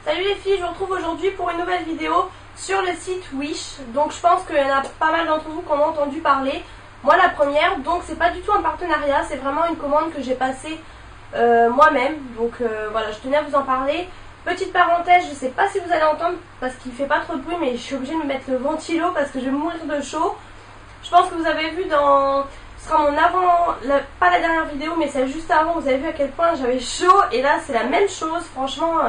Salut les filles, je vous retrouve aujourd'hui pour une nouvelle vidéo sur le site Wish. Donc je pense qu'il y en a pas mal d'entre vous qui en ont entendu parler. Moi la première, donc c'est pas du tout un partenariat, c'est vraiment une commande que j'ai passée moi-même. Donc voilà, je tenais à vous en parler. Petite parenthèse, je sais pas si vous allez entendre parce qu'il fait pas trop de bruit, mais je suis obligée de me mettre le ventilo parce que je vais mourir de chaud. Je pense que vous avez vu dans... Ce sera mon avant, pas la dernière vidéo, mais celle juste avant, vous avez vu à quel point j'avais chaud. Et là c'est la même chose, franchement.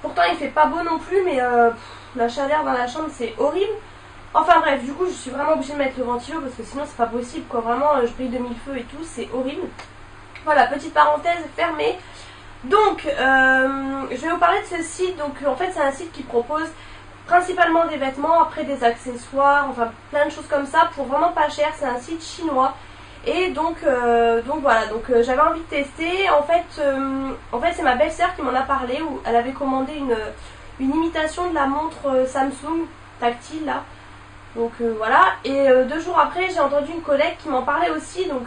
Pourtant il fait pas beau non plus, mais la chaleur dans la chambre c'est horrible. Enfin bref, du coup je suis vraiment obligée de mettre le ventilo parce que sinon c'est pas possible quoi. Vraiment je brille de mille feux et tout, c'est horrible. Voilà, petite parenthèse fermée. Donc je vais vous parler de ce site. Donc en fait c'est un site qui propose principalement des vêtements, après des accessoires, enfin plein de choses comme ça pour vraiment pas cher. C'est un site chinois. Et donc voilà, j'avais envie de tester. En fait c'est ma belle-sœur qui m'en a parlé, où elle avait commandé une imitation de la montre Samsung tactile là. Donc voilà, et 2 jours après j'ai entendu une collègue qui m'en parlait aussi. Donc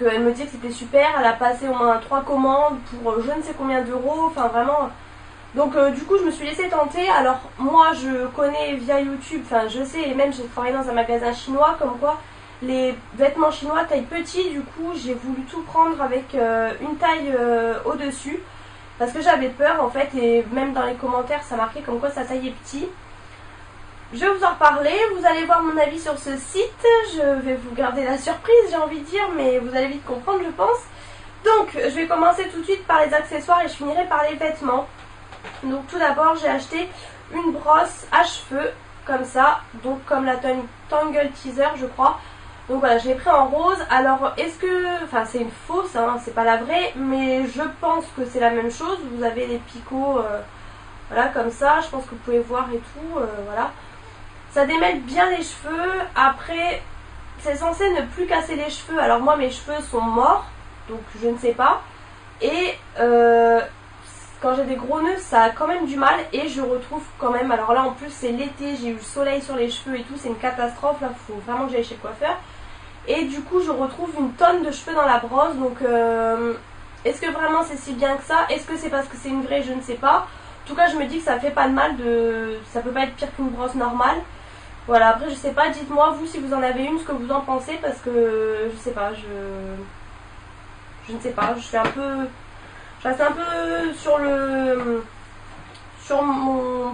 elle me disait que c'était super. Elle a passé au moins 3 commandes pour je ne sais combien d'euros, enfin vraiment. Donc du coup je me suis laissée tenter. Alors moi je connais via YouTube, enfin je sais, et même j'ai travaillé dans un magasin chinois comme quoi les vêtements chinois taille petit. Du coup j'ai voulu tout prendre avec une taille au-dessus parce que j'avais peur en fait, et même dans les commentaires ça marquait comme quoi sa taille est petit. Je vais vous en reparler, vous allez voir mon avis sur ce site. Je vais vous garder la surprise, j'ai envie de dire, mais vous allez vite comprendre je pense. Donc je vais commencer tout de suite par les accessoires et je finirai par les vêtements. Donc tout d'abord j'ai acheté une brosse à cheveux comme ça, donc comme la Tangle Teaser je crois. Donc voilà, je l'ai pris en rose. Alors est-ce que... Enfin c'est une fausse, hein, c'est pas la vraie, mais je pense que c'est la même chose. Vous avez les picots, voilà comme ça, je pense que vous pouvez voir et tout, voilà. Ça démêle bien les cheveux. Après c'est censé ne plus casser les cheveux. Alors moi mes cheveux sont morts, donc je ne sais pas. Et quand j'ai des gros nœuds ça a quand même du mal, et je retrouve quand même, alors là en plus c'est l'été, j'ai eu le soleil sur les cheveux et tout, c'est une catastrophe là, faut vraiment que j'aille chez le coiffeur. Et du coup je retrouve une tonne de cheveux dans la brosse. Donc est-ce que vraiment c'est si bien que ça? Est-ce que c'est parce que c'est une vraie? Je ne sais pas. En tout cas je me dis que ça fait pas de mal, ça peut pas être pire qu'une brosse normale. Voilà, après je sais pas, dites-moi vous si vous en avez une, ce que vous en pensez, parce que je sais pas, je ne sais pas, je suis un peu... Je reste un peu sur mon...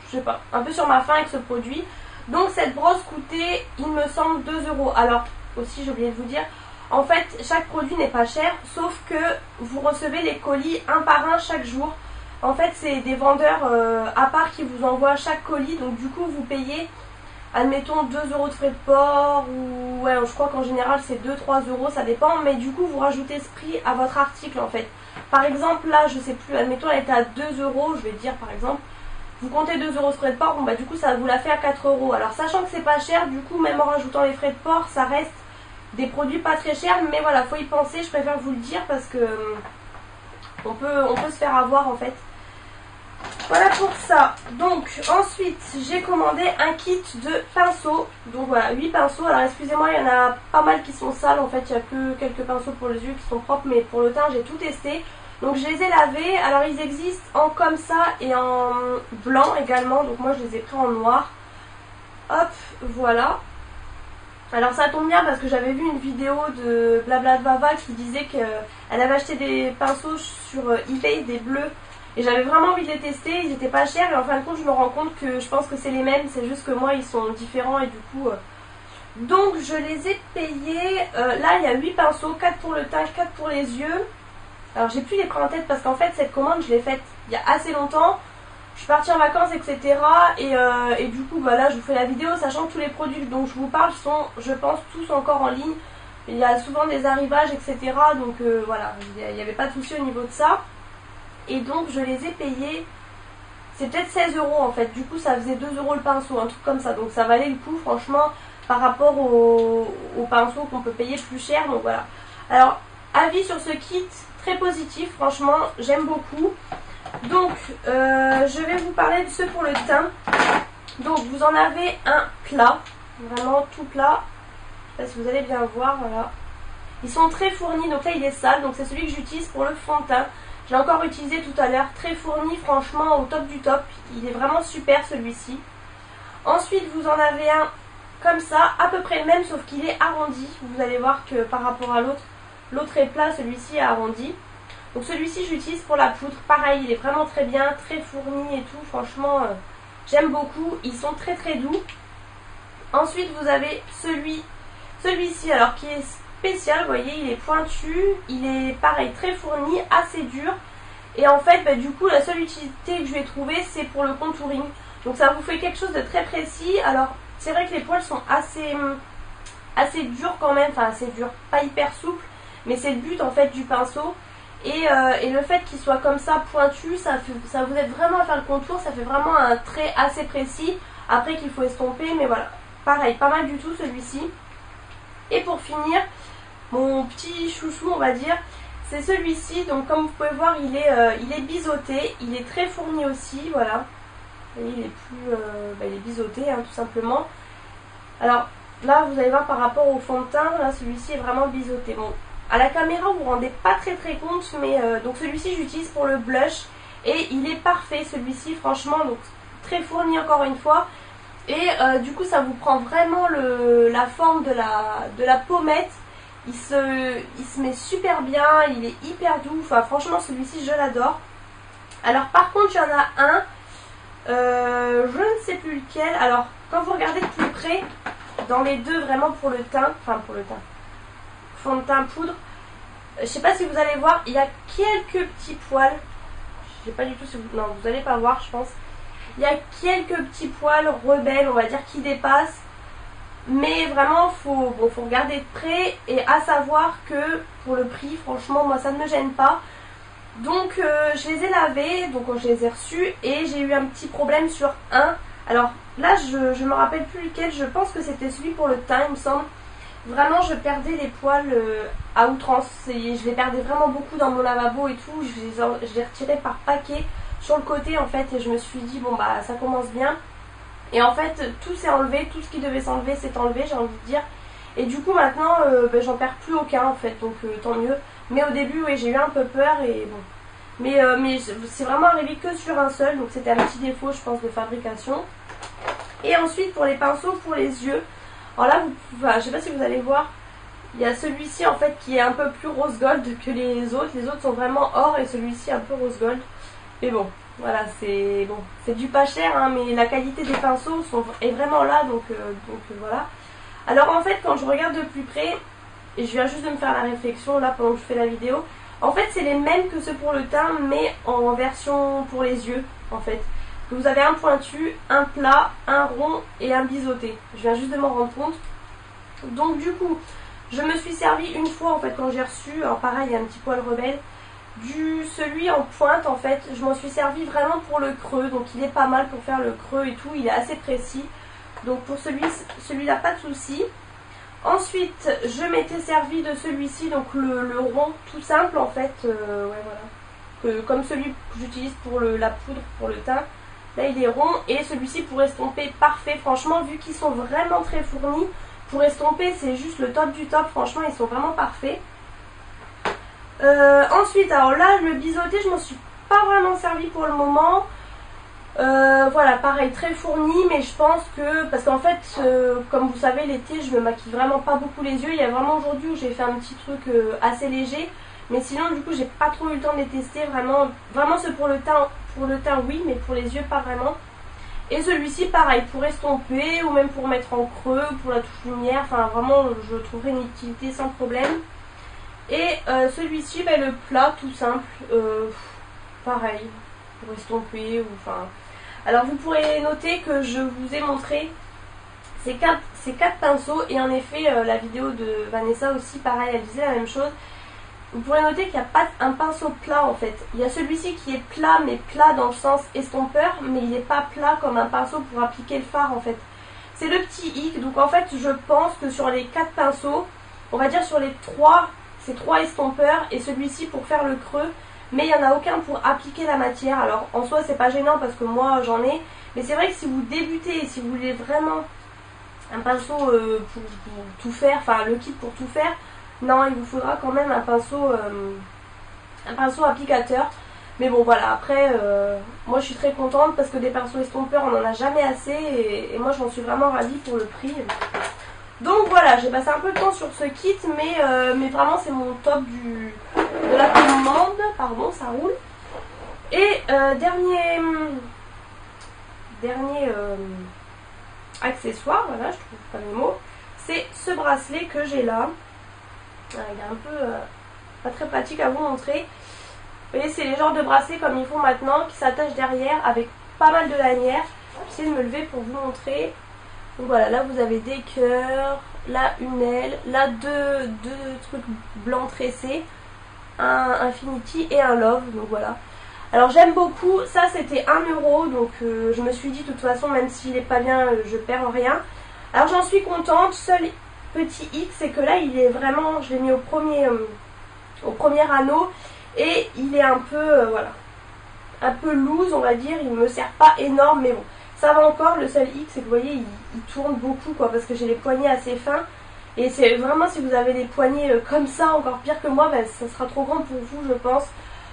Je sais pas, un peu sur ma faim avec ce produit. Donc cette brosse coûtait, il me semble, 2 euros. Alors aussi j'ai oublié de vous dire, en fait chaque produit n'est pas cher, sauf que vous recevez les colis un par un chaque jour. En fait c'est des vendeurs à part qui vous envoient chaque colis, donc du coup vous payez, admettons 2 euros de frais de port, ou ouais je crois qu'en général c'est 2-3 euros, ça dépend, mais du coup vous rajoutez ce prix à votre article en fait. Par exemple là je sais plus, admettons elle était à 2 euros, je vais dire par exemple, vous comptez 2 euros de frais de port, bon bah du coup ça vous la fait à 4 euros. Alors sachant que c'est pas cher, du coup même en rajoutant les frais de port ça reste des produits pas très chers, mais voilà faut y penser, je préfère vous le dire parce que on peut se faire avoir en fait. Voilà pour ça. Donc ensuite j'ai commandé un kit de pinceaux. Donc voilà, 8 pinceaux. Alors excusez-moi, il y en a pas mal qui sont sales. En fait il n'y a que quelques pinceaux pour les yeux qui sont propres, mais pour le teint j'ai tout testé. Donc je les ai lavés. Alors ils existent en comme ça et en blanc également. Donc moi je les ai pris en noir. Hop, voilà. Alors ça tombe bien parce que j'avais vu une vidéo de Blabla de Vava qui disait qu'elle avait acheté des pinceaux sur eBay, des bleus. Et j'avais vraiment envie de les tester, ils étaient pas chers, et en fin de compte je me rends compte que je pense que c'est les mêmes, c'est juste que moi ils sont différents, et du coup... Donc je les ai payés, là il y a 8 pinceaux, 4 pour le teint, 4 pour les yeux. Alors j'ai plus les prix en tête parce qu'en fait cette commande je l'ai faite il y a assez longtemps. Je suis partie en vacances etc. Et du coup bah là je vous fais la vidéo, sachant que tous les produits dont je vous parle sont, je pense, tous encore en ligne. Il y a souvent des arrivages etc. Donc voilà, il n'y avait pas de souci au niveau de ça. Et donc je les ai payés, c'est peut-être 16 euros en fait, du coup ça faisait 2 euros le pinceau, un truc comme ça, donc ça valait le coup franchement par rapport aux pinceaux qu'on peut payer plus cher, donc voilà. Alors avis sur ce kit, très positif, franchement j'aime beaucoup. Donc je vais vous parler de ceux pour le teint. Donc vous en avez un plat, vraiment tout plat, je sais pas si vous allez bien voir, voilà. Ils sont très fournis, donc là il est sale, donc c'est celui que j'utilise pour le fond de teint. Je l'ai encore utilisé tout à l'heure, très fourni, franchement au top du top. Il est vraiment super celui-ci. Ensuite vous en avez un comme ça, à peu près le même sauf qu'il est arrondi. Vous allez voir que par rapport à l'autre, l'autre est plat, celui-ci est arrondi. Donc celui-ci j'utilise pour la poudre, pareil il est vraiment très bien, très fourni et tout, franchement j'aime beaucoup, ils sont très très doux. Ensuite vous avez celui-ci alors qui est spécial, vous voyez il est pointu, il est pareil très fourni, assez dur. Et en fait bah, du coup la seule utilité que je vais trouver c'est pour le contouring. Donc ça vous fait quelque chose de très précis. Alors c'est vrai que les poils sont assez durs quand même, enfin assez durs, pas hyper souples, mais c'est le but en fait du pinceau. Et le fait qu'il soit comme ça pointu, ça vous aide vraiment à faire le contour, ça fait vraiment un trait assez précis. Après qu'il faut estomper, mais voilà, pareil, pas mal du tout celui-ci. Et pour finir, mon petit chouchou on va dire, c'est celui-ci. Donc comme vous pouvez voir il est biseauté, il est très fourni aussi, voilà. Vous voyez, il est biseauté hein, tout simplement. Alors là vous allez voir par rapport au fond de teint, là celui-ci est vraiment biseauté. Bon, à la caméra vous ne vous rendez pas très compte, mais donc celui-ci j'utilise pour le blush et il est parfait celui-ci franchement, donc très fourni encore une fois. Et du coup ça vous prend vraiment la forme de la pommette. Il se met super bien, il est hyper doux, enfin franchement celui-ci je l'adore. Alors par contre il y en a un, je ne sais plus lequel. Alors quand vous regardez de plus près, dans les deux vraiment pour le teint, fond de teint poudre, je sais pas si vous allez voir, il y a quelques petits poils. Je sais pas du tout si vous... Non, vous allez pas voir je pense. Il y a quelques petits poils rebelles on va dire qui dépassent. Mais vraiment faut regarder de près. Et à savoir que pour le prix franchement moi ça ne me gêne pas. Donc je les ai lavés, donc je les ai reçus et j'ai eu un petit problème sur un. Alors là je me rappelle plus lequel, je pense que c'était celui pour le teint il me semble. Vraiment je perdais les poils à outrance, je les perdais vraiment beaucoup dans mon lavabo et tout, je les retirais par paquet sur le côté en fait et je me suis dit bon bah ça commence bien. Et en fait tout s'est enlevé, tout ce qui devait s'enlever s'est enlevé j'ai envie de dire. Et du coup maintenant j'en perds plus aucun en fait, donc tant mieux. Mais au début oui, j'ai eu un peu peur et bon. Mais c'est vraiment arrivé que sur un seul, donc c'était un petit défaut je pense de fabrication. Et ensuite pour les pinceaux pour les yeux, alors là je sais pas si vous allez voir, il y a celui-ci en fait qui est un peu plus rose gold que les autres sont vraiment or et celui-ci un peu rose gold. Mais bon voilà c'est du pas cher hein, mais la qualité des pinceaux est vraiment là donc voilà. Alors en fait quand je regarde de plus près, et je viens juste de me faire la réflexion là pendant que je fais la vidéo, en fait c'est les mêmes que ceux pour le teint mais en version pour les yeux en fait. Vous avez un pointu, un plat, un rond et un biseauté. Je viens juste de m'en rendre compte. Donc du coup je me suis servi une fois en fait quand j'ai reçu, alors pareil il y a un petit poil rebelle, celui en pointe en fait, je m'en suis servi vraiment pour le creux, donc il est pas mal pour faire le creux et tout, il est assez précis. Donc pour celui-là pas de souci. Ensuite je m'étais servi de celui-ci, donc le rond tout simple en fait, ouais voilà, comme celui que j'utilise pour la poudre pour le teint. Là il est rond et celui-ci pour estomper parfait, franchement vu qu'ils sont vraiment très fournis, pour estomper c'est juste le top du top, franchement ils sont vraiment parfaits. Ensuite alors là le biseauté je m'en suis pas vraiment servi pour le moment. Voilà pareil très fourni, mais je pense que parce qu'en fait comme vous savez l'été je me maquille vraiment pas beaucoup les yeux. Il y a vraiment aujourd'hui où j'ai fait un petit truc assez léger, mais sinon du coup j'ai pas trop eu le temps de les tester. Vraiment ceux pour le teint oui, mais pour les yeux pas vraiment. Et celui-ci pareil pour estomper ou même pour mettre en creux, pour la touche lumière, enfin vraiment je trouverai une utilité sans problème. Et celui-ci le plat tout simple, pareil pour estomper ou enfin. Alors vous pourrez noter que je vous ai montré ces quatre pinceaux et en effet la vidéo de Vanessa aussi pareil elle disait la même chose. Vous pourrez noter qu'il n'y a pas un pinceau plat en fait. Il y a celui-ci qui est plat mais plat dans le sens estompeur, mais il n'est pas plat comme un pinceau pour appliquer le fard en fait. C'est le petit hic, donc en fait je pense que sur les 4 pinceaux, on va dire sur les 3, c'est 3 estompeurs et celui-ci pour faire le creux. Mais il n'y en a aucun pour appliquer la matière. Alors en soi c'est pas gênant parce que moi j'en ai. Mais c'est vrai que si vous débutez et si vous voulez vraiment un pinceau pour tout faire, enfin le kit pour tout faire, non il vous faudra quand même un pinceau applicateur. Mais bon voilà, après moi je suis très contente parce que des pinceaux estompeurs on en a jamais assez et moi j'en suis vraiment ravie pour le prix. Donc voilà, j'ai passé un peu de temps sur ce kit mais vraiment c'est mon top de la commande. Pardon, ça roule. Et dernier accessoire, voilà, je trouve pas mes mots, c'est ce bracelet que j'ai là. Il est un peu pas très pratique à vous montrer. Vous voyez, c'est les genres de bracelets comme ils font maintenant qui s'attachent derrière avec pas mal de lanières. J'essaie de me lever pour vous montrer. Donc voilà, là vous avez des cœurs, là une aile, là deux trucs blancs tressés, un Infinity et un Love, donc voilà. Alors j'aime beaucoup, ça c'était 1 €, donc je me suis dit de toute façon même s'il est pas bien je perds rien. Alors j'en suis contente, seul petit X c'est que là il est vraiment, je l'ai mis au premier anneau et il est un peu, voilà, un peu loose on va dire, il me sert pas énorme mais bon, ça va encore. Le seul X c'est que vous voyez il tourne beaucoup quoi parce que j'ai les poignets assez fins. Et c'est vraiment si vous avez des poignets comme ça, encore pire que moi, ben, ça sera trop grand pour vous je pense.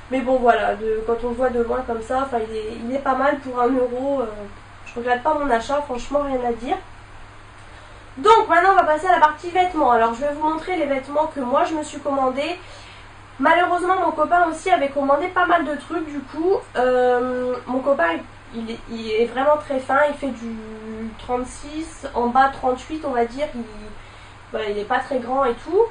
Mais bon voilà, quand on le voit de loin comme ça, enfin il est pas mal pour 1 €. Je regrette pas mon achat, franchement rien à dire. Donc maintenant on va passer à la partie vêtements. Alors je vais vous montrer les vêtements que moi je me suis commandé. Malheureusement mon copain aussi avait commandé pas mal de trucs du coup. Mon copain il est vraiment très fin, il fait du 36, en bas 38 on va dire. Voilà, il est pas très grand et tout.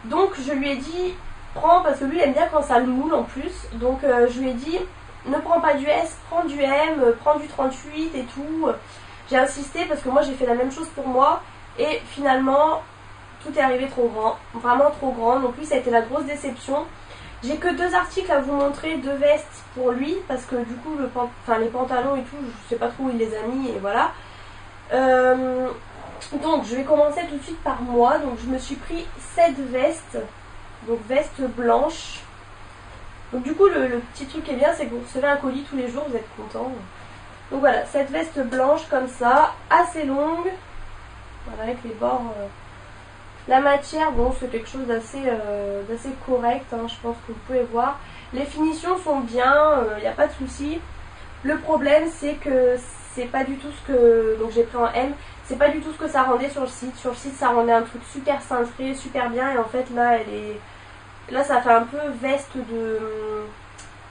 Donc je lui ai dit prends, parce que lui il aime bien quand ça le moule en plus. Donc je lui ai dit ne prends pas du S, prends du M, prends du 38 et tout. J'ai insisté parce que moi j'ai fait la même chose pour moi. Et finalement tout est arrivé trop grand, vraiment trop grand. Donc lui ça a été la grosse déception. J'ai que 2 articles à vous montrer, 2 vestes pour lui. Parce que du coup les pantalons et tout, je sais pas trop où il les a mis et voilà. Donc je vais commencer tout de suite par moi. Donc je me suis pris 7 vestes. Donc veste blanche. Donc du coup le petit truc qui est bien c'est que vous recevez un colis tous les jours, vous êtes content. Donc voilà, cette veste blanche comme ça, assez longue. Voilà, avec les bords. La matière, bon c'est quelque chose d'assez correct, hein, je pense que vous pouvez voir. Les finitions sont bien, il n'y a pas de souci. Le problème c'est que c'est pas du tout ce que... Donc j'ai pris en M. C'est pas du tout ce que ça rendait sur le site. Sur le site ça rendait un truc super cintré, super bien. Et en fait là elle est... Là ça fait un peu veste de...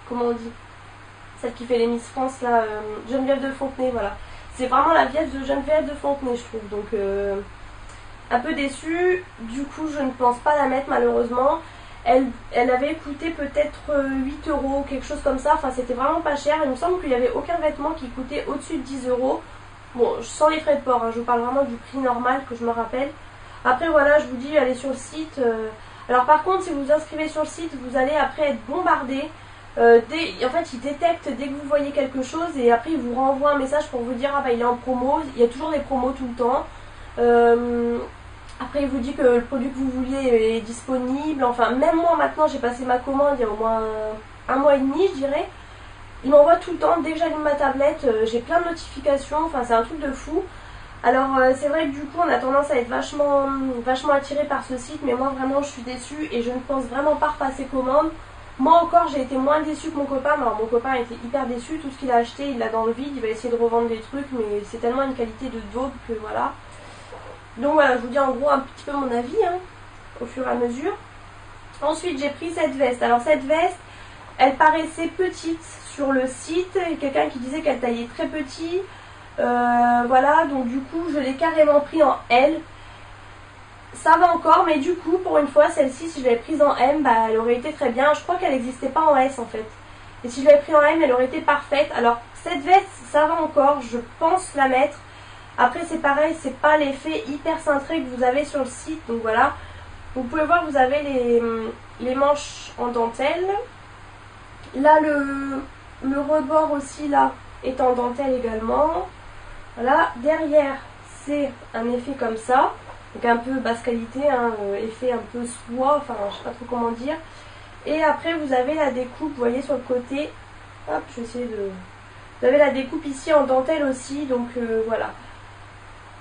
Comment on dit? Celle qui fait les Miss France là, Geneviève de Fontenay, voilà. C'est vraiment la veste de Geneviève de Fontenay je trouve. Donc un peu déçue. Du coup je ne pense pas la mettre malheureusement. Elle avait coûté peut-être 8 €, quelque chose comme ça. Enfin c'était vraiment pas cher. Il me semble qu'il n'y avait aucun vêtement qui coûtait au-dessus de 10 €. Bon, sans les frais de port, hein, je vous parle vraiment du prix normal que je me rappelle. Après voilà, je vous dis, allez sur le site. Alors par contre, si vous vous inscrivez sur le site, vous allez après être bombardé. En fait, ils détectent dès que vous voyez quelque chose et après ils vous renvoient un message pour vous dire ah bah il est en promo. Il y a toujours des promos tout le temps. Après il vous dit que le produit que vous vouliez est disponible. Enfin, même moi maintenant, j'ai passé ma commande il y a au moins 1 mois et demi, je dirais. Il m'envoie tout le temps, dès que j'allume ma tablette, j'ai plein de notifications, enfin c'est un truc de fou. Alors c'est vrai que du coup on a tendance à être vachement attiré par ce site, mais moi vraiment je suis déçue et je ne pense vraiment pas repasser commande. Moi encore j'ai été moins déçue que mon copain, alors mon copain était hyper déçu, tout ce qu'il a acheté il l'a dans le vide, il va essayer de revendre des trucs mais c'est tellement une qualité de daube que voilà. Donc voilà, je vous dis en gros un petit peu mon avis hein, au fur et à mesure. Ensuite j'ai pris cette veste, alors cette veste elle paraissait petite sur le site, il y a quelqu'un qui disait qu'elle taillait très petit. Voilà, donc du coup je l'ai carrément pris en L. Ça va encore, mais du coup pour une fois celle-ci si je l'avais prise en M, bah, elle aurait été très bien. Je crois qu'elle n'existait pas en S en fait. Et si je l'avais pris en M, elle aurait été parfaite. Alors cette veste ça va encore, je pense la mettre. Après c'est pareil, c'est pas l'effet hyper cintré que vous avez sur le site. Donc voilà, vous pouvez voir, vous avez les manches en dentelle. Là le rebord aussi là est en dentelle également. Voilà, derrière c'est un effet comme ça, donc un peu basse qualité, hein, effet un peu soie, enfin je sais pas trop comment dire. Et après vous avez la découpe, vous voyez sur le côté, hop je vais essayer de... Vous avez la découpe ici en dentelle aussi, donc voilà.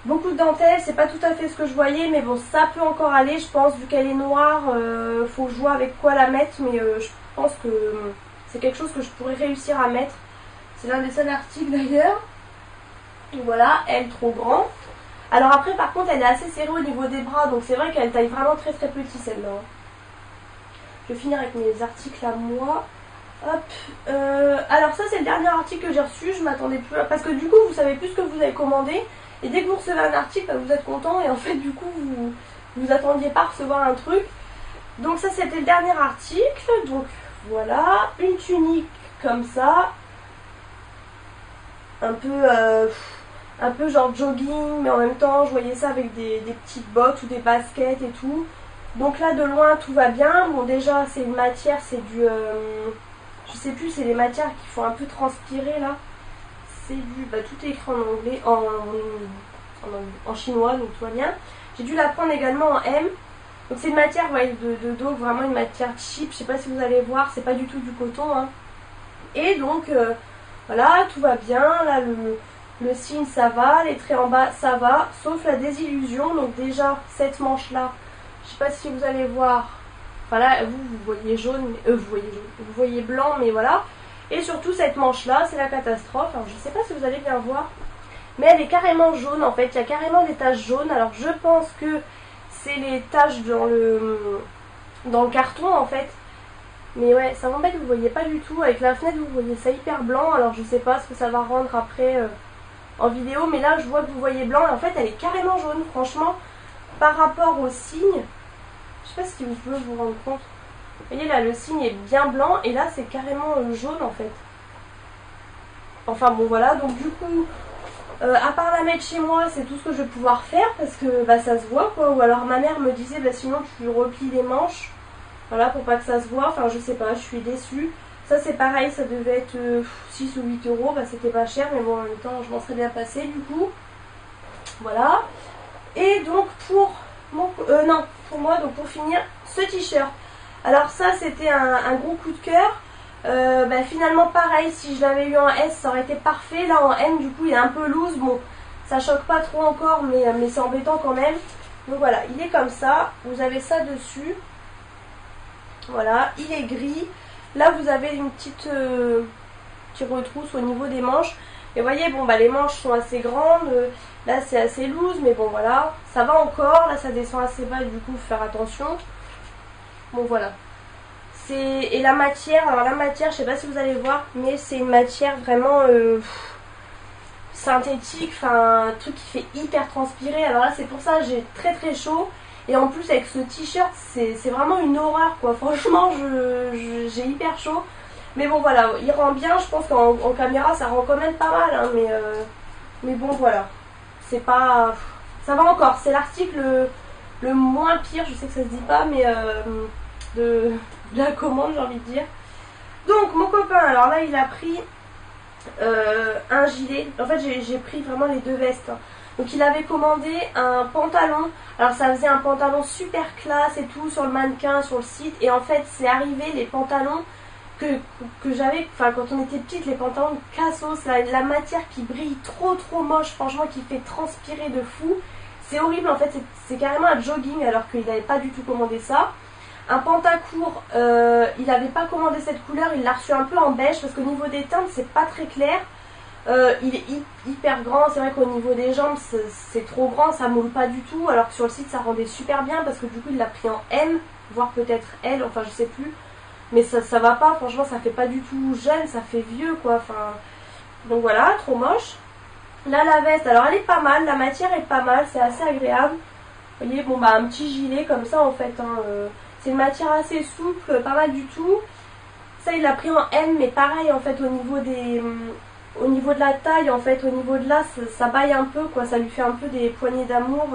Beaucoup de dentelle, c'est pas tout à fait ce que je voyais, mais bon ça peut encore aller je pense, vu qu'elle est noire, faut que je vois avec quoi la mettre, mais je pense que c'est quelque chose que je pourrais réussir à mettre. C'est l'un des seuls articles d'ailleurs. Voilà, elle trop grand. Alors après par contre elle est assez serrée au niveau des bras, donc c'est vrai qu'elle taille vraiment très très petit celle-là. Je vais finir avec mes articles à moi. Hop. Alors ça c'est le dernier article que j'ai reçu, je m'attendais plus à... Parce que du coup vous savez plus ce que vous avez commandé. Et dès que vous recevez un article, vous êtes content et en fait du coup vous attendiez pas à recevoir un truc. Donc ça c'était le dernier article. Donc voilà, une tunique comme ça. Un peu genre jogging, mais en même temps je voyais ça avec des petites bottes ou des baskets et tout. Donc là de loin tout va bien. Bon déjà c'est une matière, c'est du... je sais plus, c'est les matières qui font un peu transpirer là. C'est du... Bah, tout est écrit en anglais, en chinois, donc tout va bien. J'ai dû la prendre également en M. Donc c'est une matière ouais, de dos, vraiment une matière cheap. Je sais pas si vous allez voir, c'est pas du tout du coton. Hein. Et donc voilà, tout va bien. Là le signe ça va, les traits en bas ça va, sauf la désillusion. Donc déjà cette manche là, je sais pas si vous allez voir. Voilà, vous voyez jaune, vous voyez blanc, mais voilà. Et surtout cette manche là, c'est la catastrophe. Alors je sais pas si vous allez bien voir, mais elle est carrément jaune en fait. Il y a carrément des taches jaunes. Alors je pense que c'est les taches dans le carton en fait. Mais ouais, ça m'embête, vous voyez pas du tout. Avec la fenêtre, vous voyez ça hyper blanc. Alors je sais pas ce que ça va rendre après en vidéo. Mais là, je vois que vous voyez blanc. Et en fait, elle est carrément jaune. Franchement, par rapport au signe, je sais pas si vous pouvez vous rendre compte. Vous voyez là, le signe est bien blanc. Et là, c'est carrément jaune en fait. Enfin bon, voilà. Donc du coup, à part la mettre chez moi, c'est tout ce que je vais pouvoir faire. Parce que bah, ça se voit quoi. Ou alors ma mère me disait, bah, sinon tu replies les manches. Voilà, pour pas que ça se voit, enfin je sais pas, je suis déçue. Ça c'est pareil, ça devait être 6 ou 8 euros, bah c'était pas cher, mais bon en même temps je m'en serais bien passé du coup. Voilà. Et donc pour moi, donc pour finir, ce t-shirt. Alors ça c'était un gros coup de cœur. Bah, finalement pareil, si je l'avais eu en S ça aurait été parfait. Là en M du coup il est un peu loose, bon ça choque pas trop encore, mais c'est embêtant quand même. Donc voilà, il est comme ça, vous avez ça dessus. Voilà, il est gris. Là, vous avez une petite retrousse au niveau des manches. Et vous voyez, bon, bah, les manches sont assez grandes. Là, c'est assez loose, mais bon, voilà. Ça va encore. Là, ça descend assez bas, du coup, faut faire attention. Bon, voilà. Et la matière, alors la matière, je sais pas si vous allez voir, mais c'est une matière vraiment synthétique. Enfin, un truc qui fait hyper transpirer. Alors là, c'est pour ça j'ai très très chaud. Et en plus avec ce t-shirt c'est vraiment une horreur quoi, franchement j'ai hyper chaud. Mais bon voilà, il rend bien, je pense qu'en caméra ça rend quand même pas mal hein, mais bon voilà. C'est pas... ça va encore, c'est l'article le moins pire, je sais que ça se dit pas mais de la commande j'ai envie de dire. Donc mon copain, alors là il a pris un gilet, en fait j'ai pris vraiment les deux vestes hein. Donc il avait commandé un pantalon, alors ça faisait un pantalon super classe et tout sur le mannequin, sur le site. Et en fait c'est arrivé les pantalons que j'avais, enfin quand on était petite, les pantalons cassos, la matière qui brille trop moche, franchement qui fait transpirer de fou. C'est horrible en fait, c'est carrément un jogging alors qu'il n'avait pas du tout commandé ça. Un pantacourt, il n'avait pas commandé cette couleur, il l'a reçu un peu en beige parce qu'au niveau des teintes c'est pas très clair. Il est hyper grand, c'est vrai qu'au niveau des jambes c'est trop grand, ça moule pas du tout, alors que sur le site ça rendait super bien parce que du coup il l'a pris en M, voire peut-être L, enfin je sais plus, mais ça va pas, franchement ça fait pas du tout jeune, ça fait vieux quoi, enfin donc voilà, trop moche. Là la veste, alors elle est pas mal, la matière est pas mal, c'est assez agréable, vous voyez, bon bah un petit gilet comme ça en fait, hein, c'est une matière assez souple, pas mal du tout. Ça il l'a pris en M, mais pareil en fait au niveau de la taille, en fait, au niveau de là, ça baille un peu, quoi, ça lui fait un peu des poignées d'amour.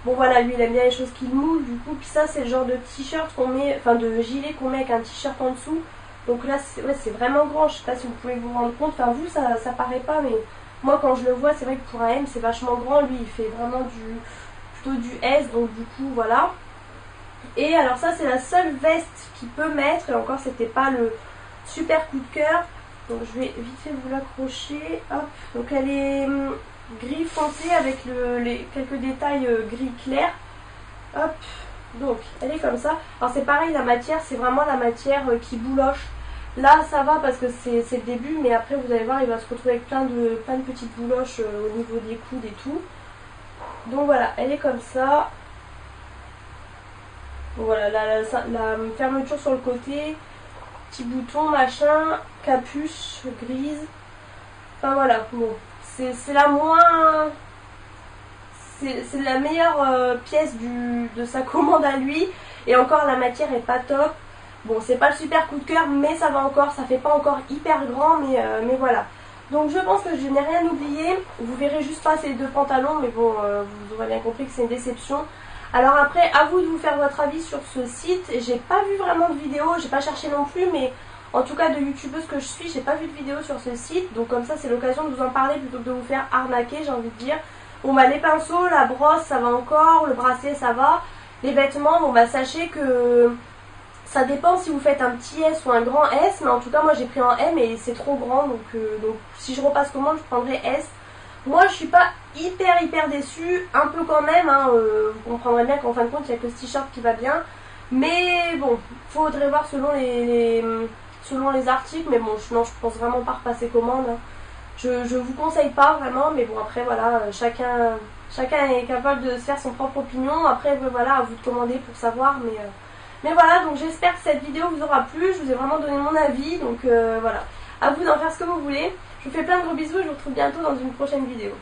Bon voilà, lui il aime bien les choses qui moulent, du coup, puis ça c'est le genre de t-shirt qu'on met, enfin de gilet qu'on met avec un t-shirt en dessous. Donc là, c'est vraiment grand, je sais pas si vous pouvez vous rendre compte, enfin vous ça paraît pas, mais moi quand je le vois, c'est vrai que pour un M c'est vachement grand, lui il fait vraiment plutôt du S, donc du coup voilà. Et alors ça c'est la seule veste qu'il peut mettre, et encore c'était pas le super coup de cœur. Donc je vais vite fait vous l'accrocher. Hop. Donc elle est gris foncé avec quelques détails gris clair. Hop. Donc elle est comme ça. Alors c'est pareil, la matière c'est vraiment la matière qui bouloche. Là ça va parce que c'est le début, mais après vous allez voir il va se retrouver avec plein de petites bouloches au niveau des coudes et tout. Donc voilà, elle est comme ça. Voilà, la fermeture sur le côté, petit bouton, machin, capuche grise. Enfin voilà, bon, c'est la moins... C'est la meilleure pièce de sa commande à lui. Et encore la matière est pas top. Bon, c'est pas le super coup de cœur, mais ça va encore, ça fait pas encore hyper grand, mais voilà. Donc je pense que je n'ai rien oublié. Vous verrez juste pas ces deux pantalons, mais bon, vous aurez bien compris que c'est une déception. Alors après, à vous de vous faire votre avis sur ce site. J'ai pas vu vraiment de vidéo, j'ai pas cherché non plus, mais en tout cas de youtubeuse que je suis, j'ai pas vu de vidéo sur ce site. Donc comme ça, c'est l'occasion de vous en parler plutôt que de vous faire arnaquer, j'ai envie de dire. Bon bah les pinceaux, la brosse, ça va encore, le bracelet, ça va. Les vêtements, bon bah sachez que ça dépend si vous faites un petit S ou un grand S, mais en tout cas moi j'ai pris un M et c'est trop grand, donc si je repasse commande je prendrai S. Moi je suis pas hyper déçue, un peu quand même, hein, vous comprendrez bien qu'en fin de compte il n'y a que ce t-shirt qui va bien, mais bon, faudrait voir selon les articles, mais bon non, je pense vraiment pas repasser commande, hein. Je vous conseille pas vraiment, mais bon après voilà, chacun est capable de se faire son propre opinion, après voilà, à vous de commander pour savoir, mais voilà, donc j'espère que cette vidéo vous aura plu, je vous ai vraiment donné mon avis, donc voilà, à vous d'en faire ce que vous voulez. Je vous fais plein de gros bisous et je vous retrouve bientôt dans une prochaine vidéo.